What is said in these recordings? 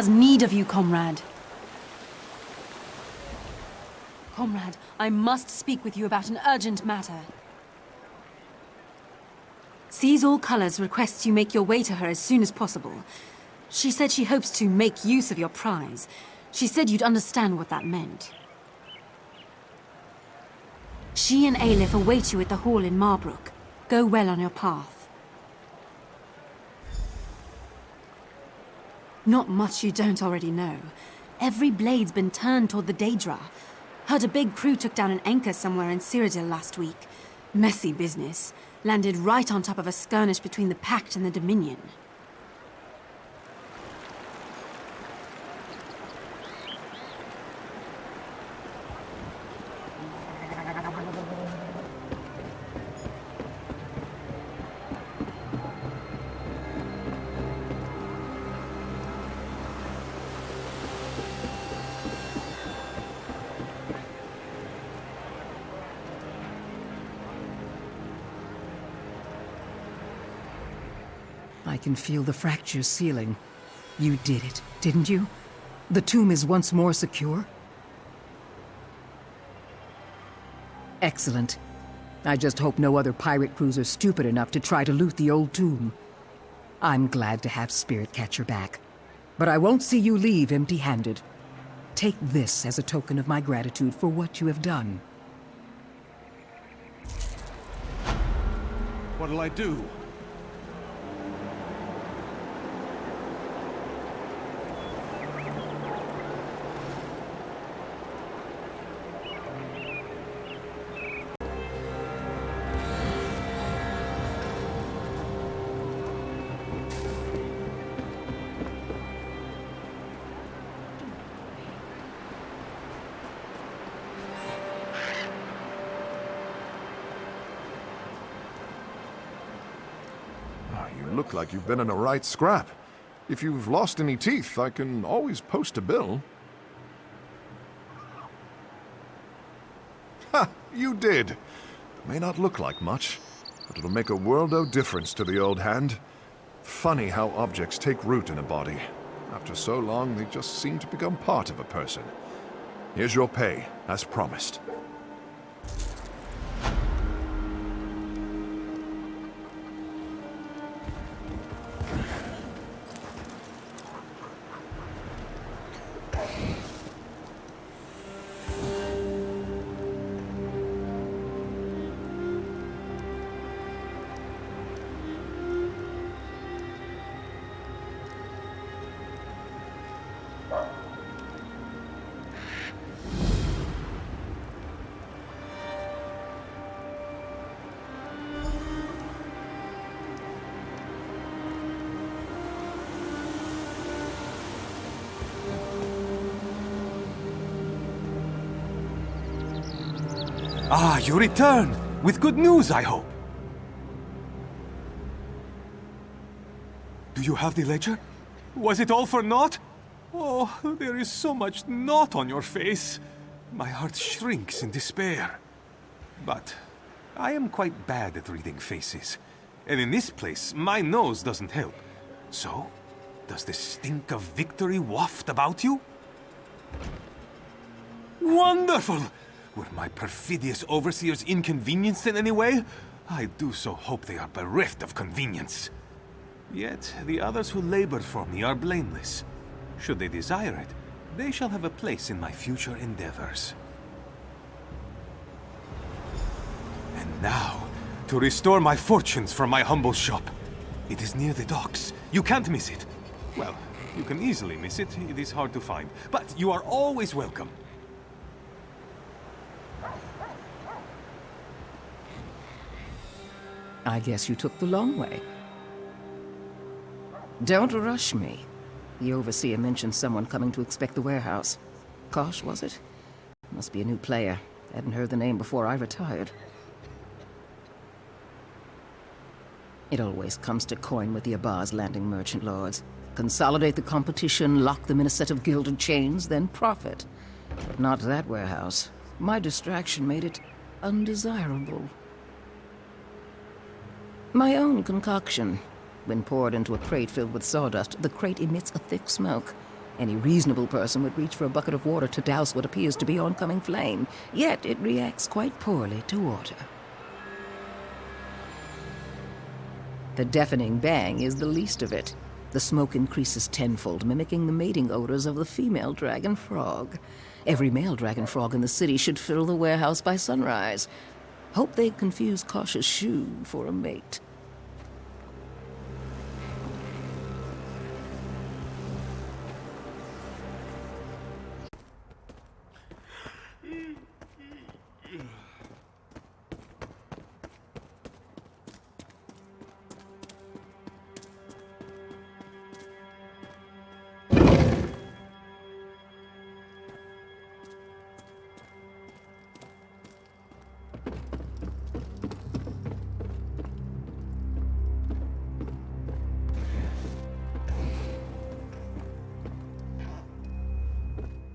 has need of you, comrade. Comrade, I must speak with you about an urgent matter. Seize All Colors requests you make your way to her as soon as possible. She said she hopes to make use of your prize. She said you'd understand what that meant. She and Aleph await you at the hall in Marbrook. Go well on your path. Not much you don't already know. Every blade's been turned toward the Daedra. Heard a big crew took down an anchor somewhere in Cyrodiil last week. Messy business. Landed right on top of a skirmish between the Pact and the Dominion. I can feel the fractures sealing. You did it, didn't you? The tomb is once more secure? Excellent. I just hope no other pirate crews are stupid enough to try to loot the old tomb. I'm glad to have Spirit Catcher back, but I won't see you leave empty-handed. Take this as a token of my gratitude for what you have done. What'll I do? You look like you've been in a right scrap. If you've lost any teeth, I can always post a bill. Ha! You did! It may not look like much, but it'll make a world of difference to the old hand. Funny how objects take root in a body. After so long, they just seem to become part of a person. Here's your pay, as promised. Ah, you return! With good news, I hope! Do you have the ledger? Was it all for naught? Oh, there is so much naught on your face. My heart shrinks in despair. But I am quite bad at reading faces. And in this place, my nose doesn't help. So, does the stink of victory waft about you? Wonderful! Were my perfidious overseers inconvenienced in any way? I do so hope they are bereft of convenience. Yet, the others who labored for me are blameless. Should they desire it, they shall have a place in my future endeavors. And now, to restore my fortunes from my humble shop. It is near the docks. You can't miss it. Well, you can easily miss it. It is hard to find. But you are always welcome. I guess you took the long way. Don't rush me. The overseer mentioned someone coming to inspect the warehouse. Kosh, was it? Must be a new player. Hadn't heard the name before I retired. It always comes to coin with the Abar's landing merchant lords. Consolidate the competition, lock them in a set of gilded chains, then profit. But not that warehouse. My distraction made it undesirable. My own concoction. When poured into a crate filled with sawdust, the crate emits a thick smoke. Any reasonable person would reach for a bucket of water to douse what appears to be oncoming flame, yet it reacts quite poorly to water. The deafening bang is the least of it. The smoke increases tenfold, mimicking the mating odors of the female dragon frog. Every male dragon frog in the city should fill the warehouse by sunrise. Hope they confuse cautious Shu for a mate.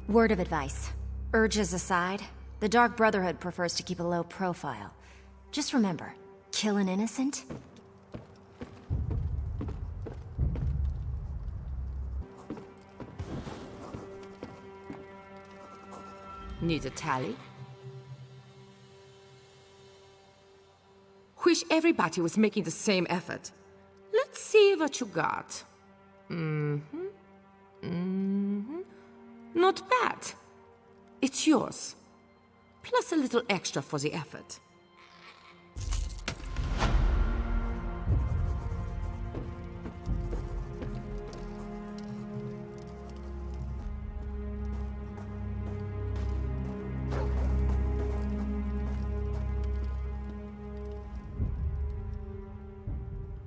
Word of advice. Urges aside, the Dark Brotherhood prefers to keep a low profile. Just remember, kill an innocent? Need a tally? Wish everybody was making the same effort. Let's see what you got. Not bad. It's yours. Plus a little extra for the effort.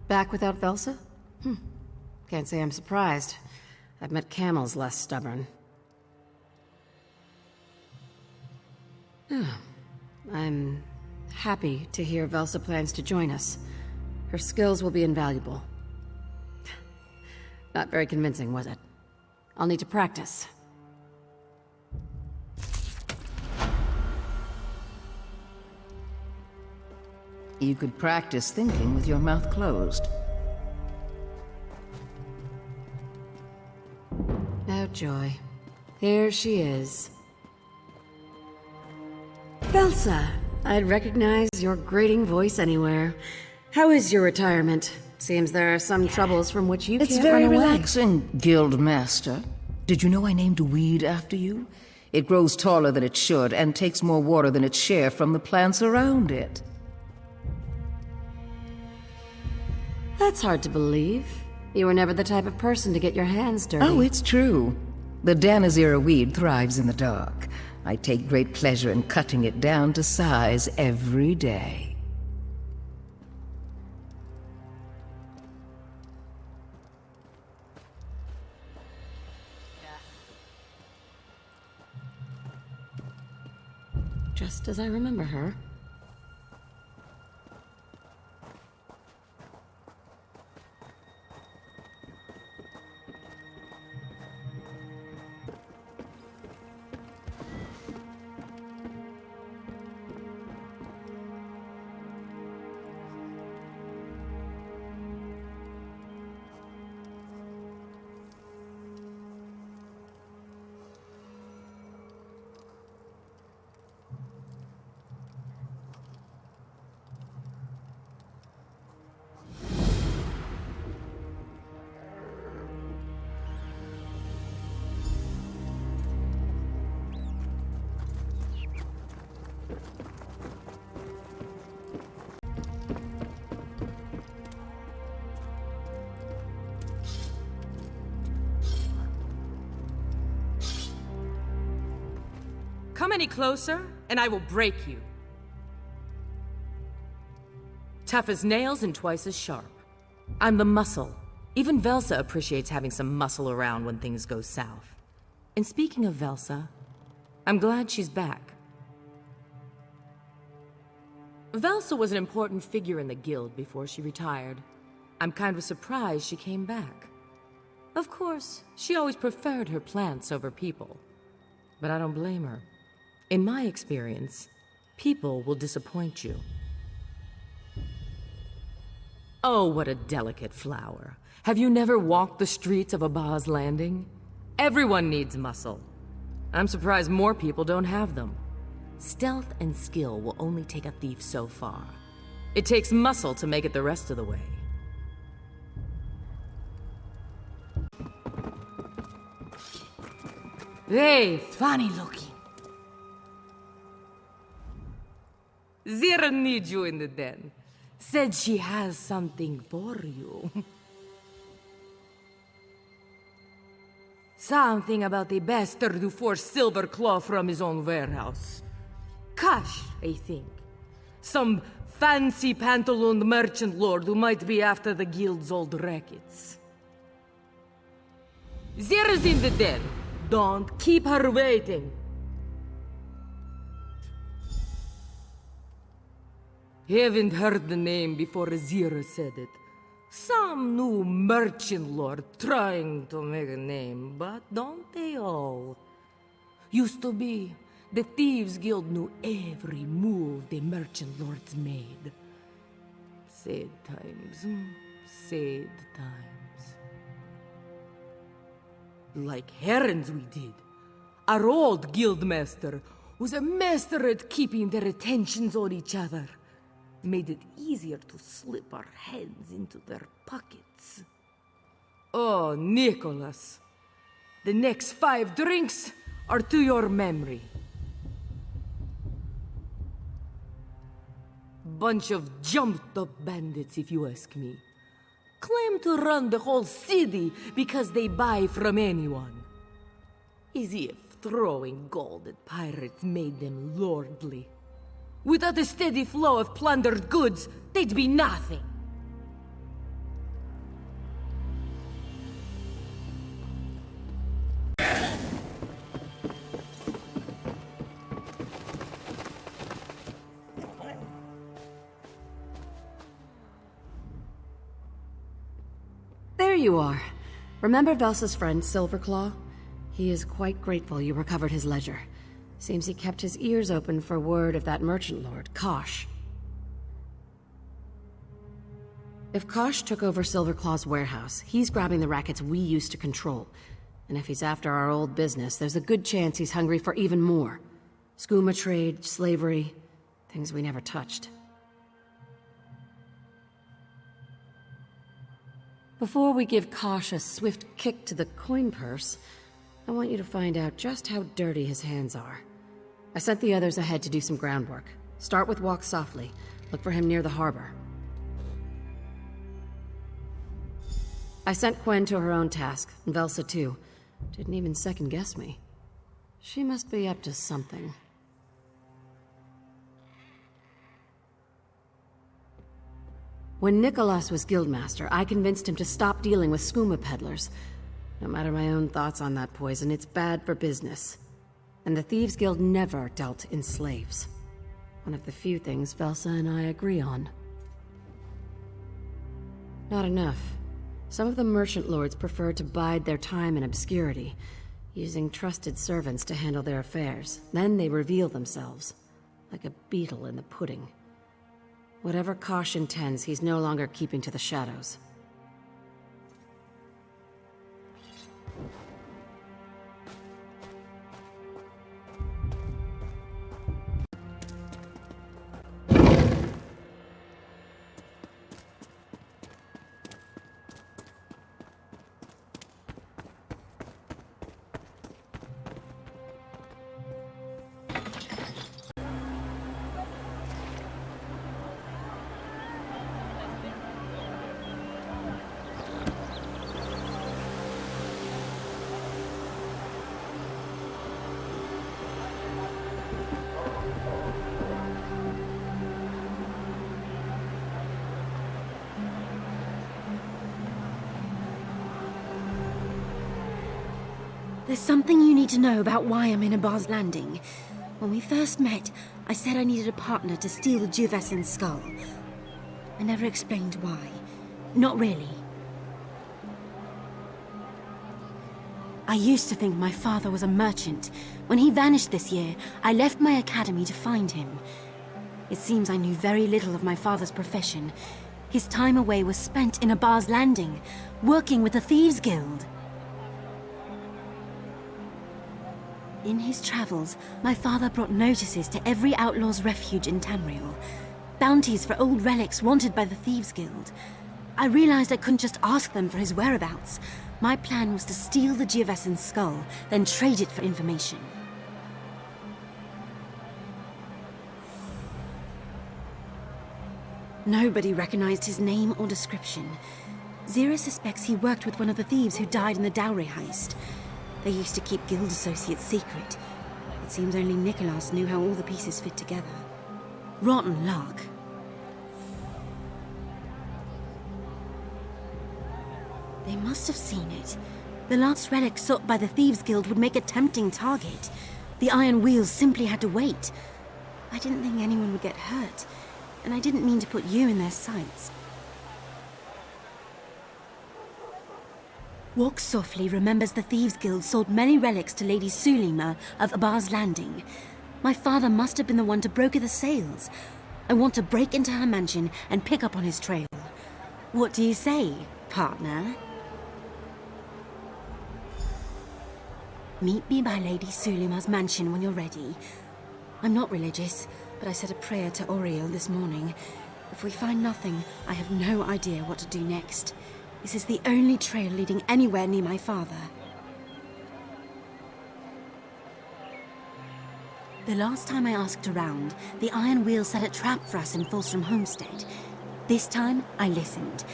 Back without Velsa? Can't say I'm surprised. I've met camels less stubborn. I'm happy to hear Velsa plans to join us. Her skills will be invaluable. Not very convincing, was it? I'll need to practice. You could practice thinking with your mouth closed. Oh, joy. Here she is. Velsa, I'd recognize your grating voice anywhere. How is your retirement? Seems there are some troubles from which you It's can't very run away. relaxing, Guild Master. Did you know I named a weed after you? It grows taller than it should and takes more water than its share from the plants around it. That's hard to believe. You were never the type of person to get your hands dirty. Oh, it's true. The Danazera weed thrives in the dark. I take great pleasure in cutting it down to size every day. Just as I remember her. Come any closer, and I will break you. Tough as nails and twice as sharp. I'm the muscle. Even Velsa appreciates having some muscle around when things go south. And speaking of Velsa, I'm glad she's back. Velsa was an important figure in the guild before she retired. I'm kind of surprised she came back. Of course, she always preferred her plants over people. But I don't blame her. In my experience, people will disappoint you. Oh, what a delicate flower. Have you never walked the streets of Abba's Landing? Everyone needs muscle. I'm surprised more people don't have them. Stealth and skill will only take a thief so far. It takes muscle to make it the rest of the way. Hey, funny looking. Zira needs you in the den. Said she has something for you. Something about the bastard who forced Silverclaw from his own warehouse. Cash, I think. Some fancy pantalooned merchant lord who might be after the guild's old rackets. Zira's in the den. Don't keep her waiting. Haven't heard the name before Zira said it. Some new merchant lord trying to make a name, but don't they all? Used to be, the Thieves Guild knew every move the merchant lords made. Sad times, sad times. Like herons we did. Our old guildmaster was a master at keeping their attentions on each other. Made it easier to slip our hands into their pockets. Oh, Nicholas. The next 5 drinks are to your memory. Bunch of jumped-up bandits, if you ask me. Claim to run the whole city because they buy from anyone. As if throwing gold at pirates made them lordly. Without a steady flow of plundered goods, they'd be nothing. There you are. Remember Velsa's friend, Silverclaw? He is quite grateful you recovered his ledger. Seems he kept his ears open for word of that merchant lord, Kosh. If Kosh took over Silverclaw's warehouse, he's grabbing the rackets we used to control. And if he's after our old business, there's a good chance he's hungry for even more. Skooma trade, slavery, things we never touched. Before we give Kosh a swift kick to the coin purse, I want you to find out just how dirty his hands are. I sent the others ahead to do some groundwork. Start with walk softly. Look for him near the harbor. I sent Quen to her own task, and Velsa too. Didn't even second guess me. She must be up to something. When Nicholas was guildmaster, I convinced him to stop dealing with skooma peddlers. No matter my own thoughts on that poison, it's bad for business. And the Thieves Guild never dealt in slaves. One of the few things Velsa and I agree on. Not enough. Some of the merchant lords prefer to bide their time in obscurity, using trusted servants to handle their affairs. Then they reveal themselves, like a beetle in the pudding. Whatever Kosh intends, he's no longer keeping to the shadows. There's something you need to know about why I'm in Abar's Landing. When we first met, I said I needed a partner to steal the Juvescent's skull. I never explained why. Not really. I used to think my father was a merchant. When he vanished this year, I left my academy to find him. It seems I knew very little of my father's profession. His time away was spent in Abar's Landing, working with the Thieves Guild. In his travels, my father brought notices to every outlaw's refuge in Tamriel. Bounties for old relics wanted by the Thieves Guild. I realized I couldn't just ask them for his whereabouts. My plan was to steal the Geovessan skull, then trade it for information. Nobody recognized his name or description. Zira suspects he worked with one of the thieves who died in the dowry heist. They used to keep guild associates secret. It seems only Nicholas knew how all the pieces fit together. Rotten luck. They must have seen it. The last relic sought by the Thieves Guild would make a tempting target. The Iron Wheels simply had to wait. I didn't think anyone would get hurt, and I didn't mean to put you in their sights. Walk Softly remembers the Thieves Guild sold many relics to Lady Sulima of Abar's Landing. My father must have been the one to broker the sales. I want to break into her mansion and pick up on his trail. What do you say, partner? Meet me by Lady Sulima's mansion when you're ready. I'm not religious, but I said a prayer to Oriel this morning. If we find nothing, I have no idea what to do next. This is the only trail leading anywhere near my father. The last time I asked around, the Iron Wheel set a trap for us in Fulstrom Homestead. This time, I listened.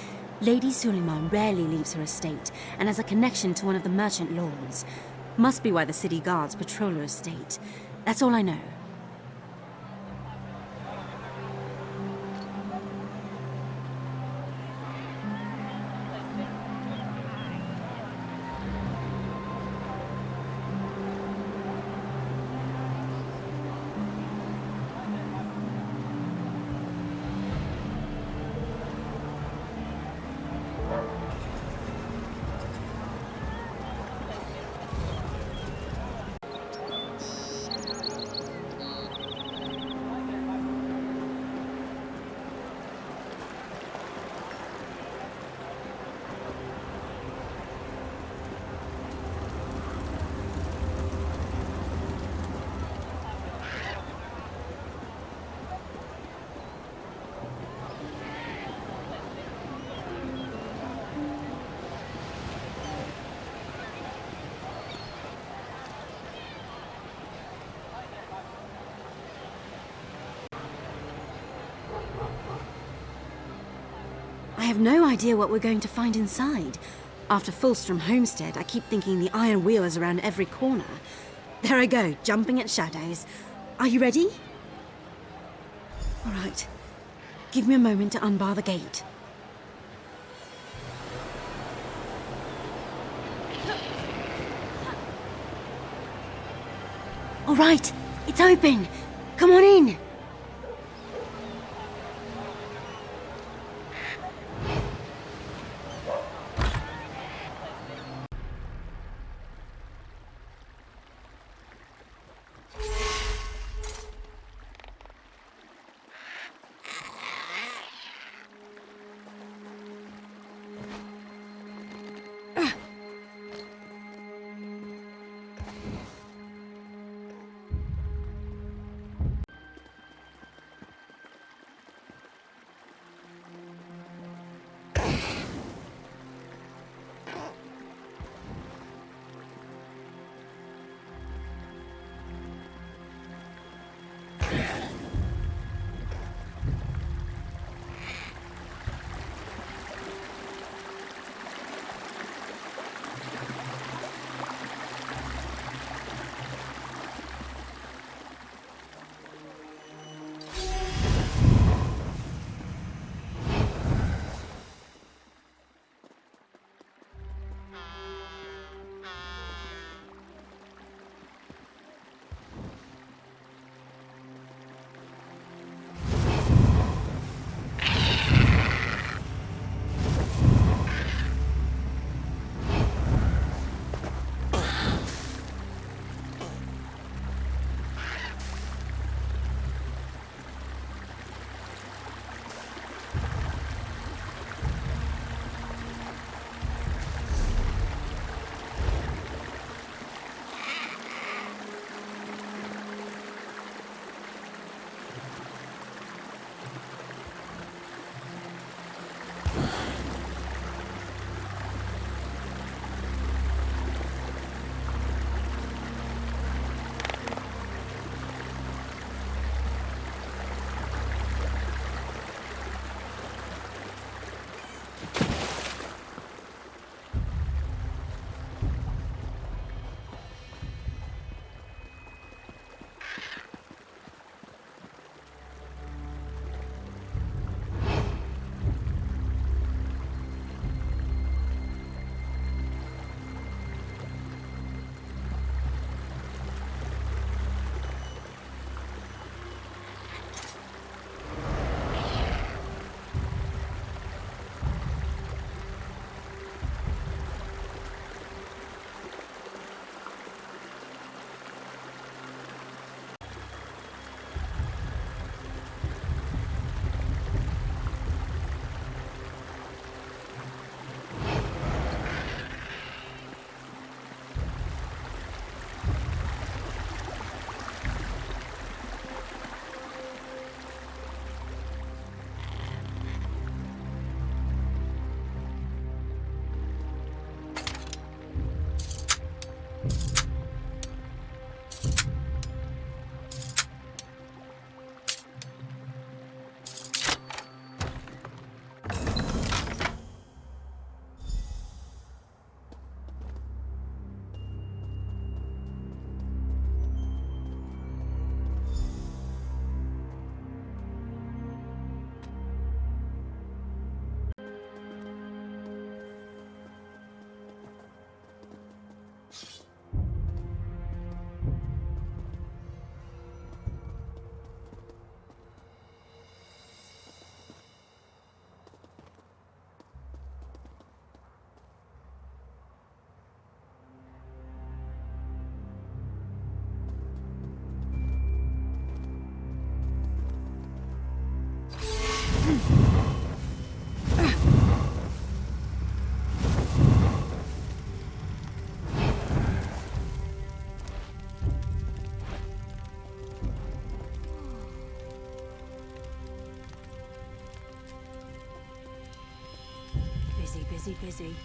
Lady Sulima rarely leaves her estate, and has a connection to one of the merchant lords. Must be why the city guards patrol her estate. That's all I know. I have no idea what we're going to find inside. After Fulstrom Homestead, I keep thinking the Iron Wheel is around every corner. There I go, jumping at shadows. Are you ready? All right. Give me a moment to unbar the gate. All right, it's open. Come on in. busy.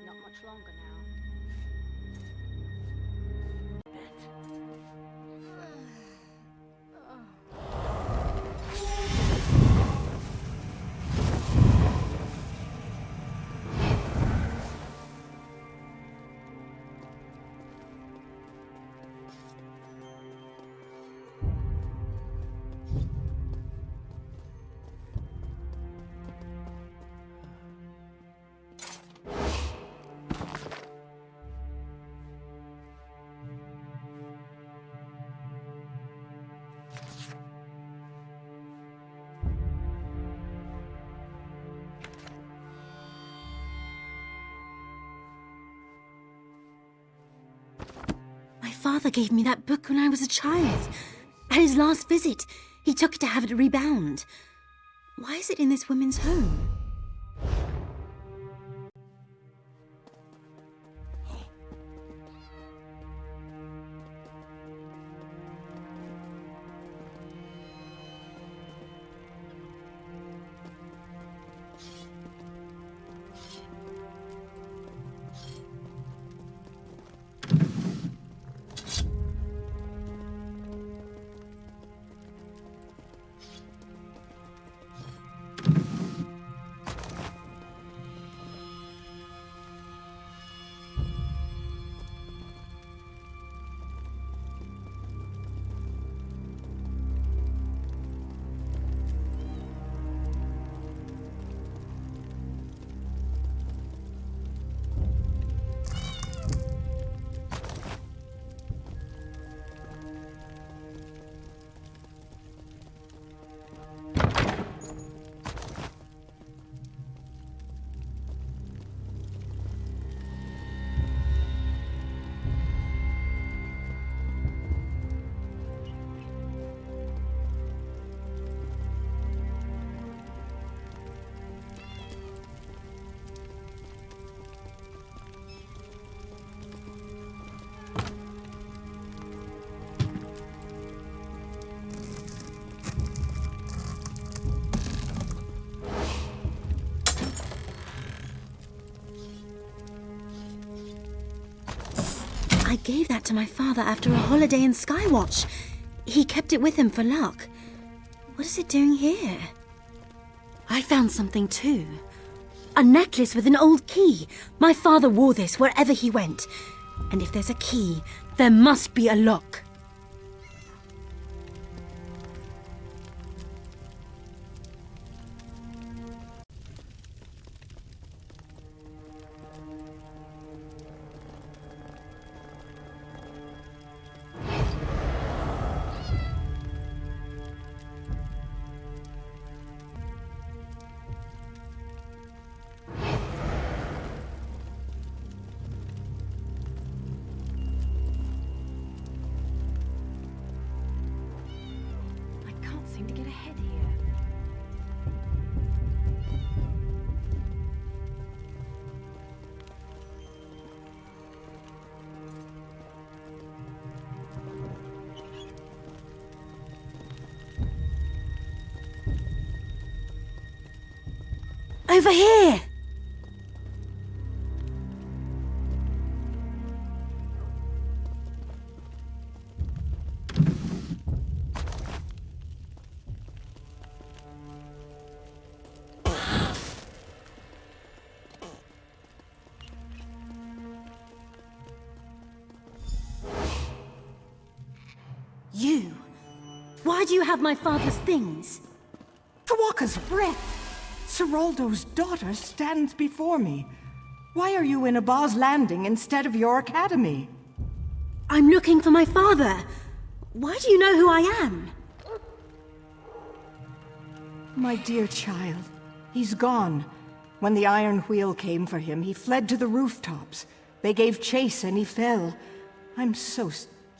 Not much longer now. My father gave me that book when I was a child. At his last visit, he took it to have it rebound. Why is it in this woman's home? I gave that to my father after a holiday in Skywatch. He kept it with him for luck. What is it doing here? I found something too. A necklace with an old key. My father wore this wherever he went. And if there's a key, there must be a lock. Seem to get ahead here. Over here! You? Why do you have my father's things? Tawaka's breath! Seroldo's daughter stands before me. Why are you in Abba's Landing instead of your academy? I'm looking for my father. Why do you know who I am? My dear child, he's gone. When the Iron Wheel came for him, he fled to the rooftops. They gave chase and he fell. I'm so...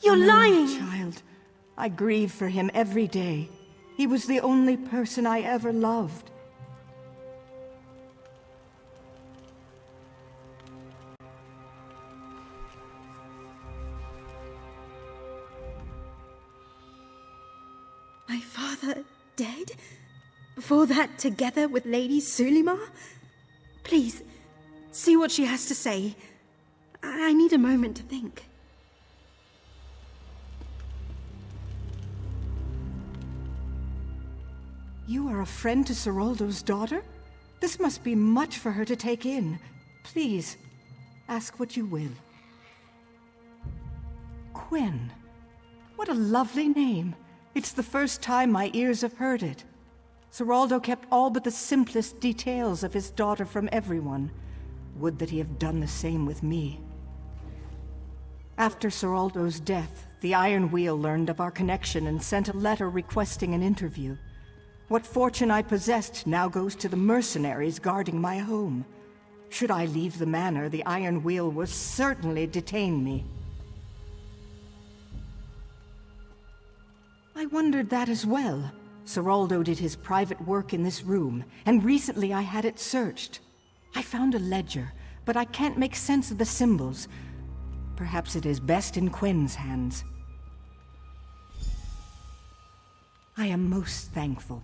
You're lying! Child, I grieve for him every day. He was the only person I ever loved. My father dead? Before that, together with Lady Sulima? Please, see what she has to say. I need a moment to think. You are a friend to Seroldo's daughter? This must be much for her to take in. Please, ask what you will. Quen. What a lovely name. It's the first time my ears have heard it. Seroldo kept all but the simplest details of his daughter from everyone. Would that he have done the same with me. After Seroldo's death, the Iron Wheel learned of our connection and sent a letter requesting an interview. What fortune I possessed now goes to the mercenaries guarding my home. Should I leave the manor, the Iron Wheel will certainly detain me. I wondered that as well. Seroldo did his private work in this room, and recently I had it searched. I found a ledger, but I can't make sense of the symbols. Perhaps it is best in Quen's hands. I am most thankful.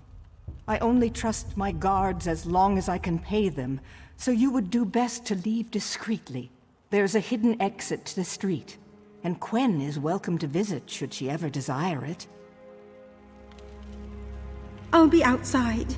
I only trust my guards as long as I can pay them, so you would do best to leave discreetly. There's a hidden exit to the street, and Quen is welcome to visit should she ever desire it. I'll be outside.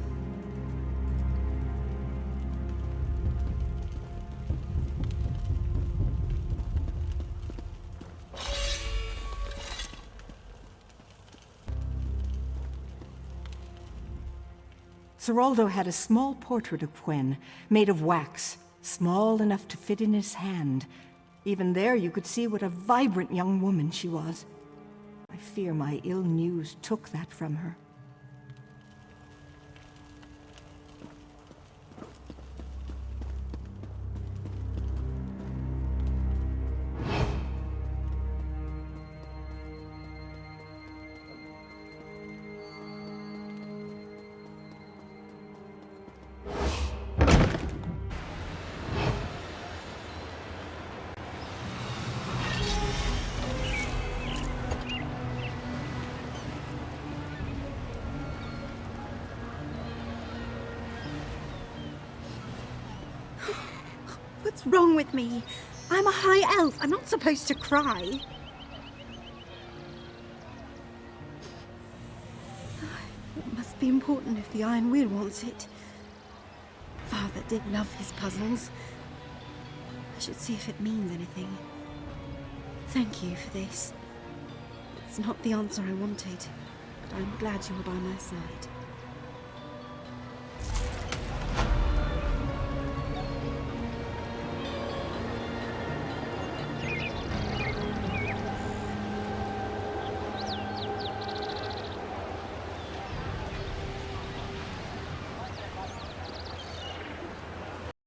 Seroldo had a small portrait of Quen, made of wax, small enough to fit in his hand. Even there you could see what a vibrant young woman she was. I fear my ill news took that from her. What's wrong with me? I'm a high elf. I'm not supposed to cry. It must be important if the Iron Wheel wants it. Father did love his puzzles. I should see if it means anything. Thank you for this. It's not the answer I wanted, but I'm glad you were by my side.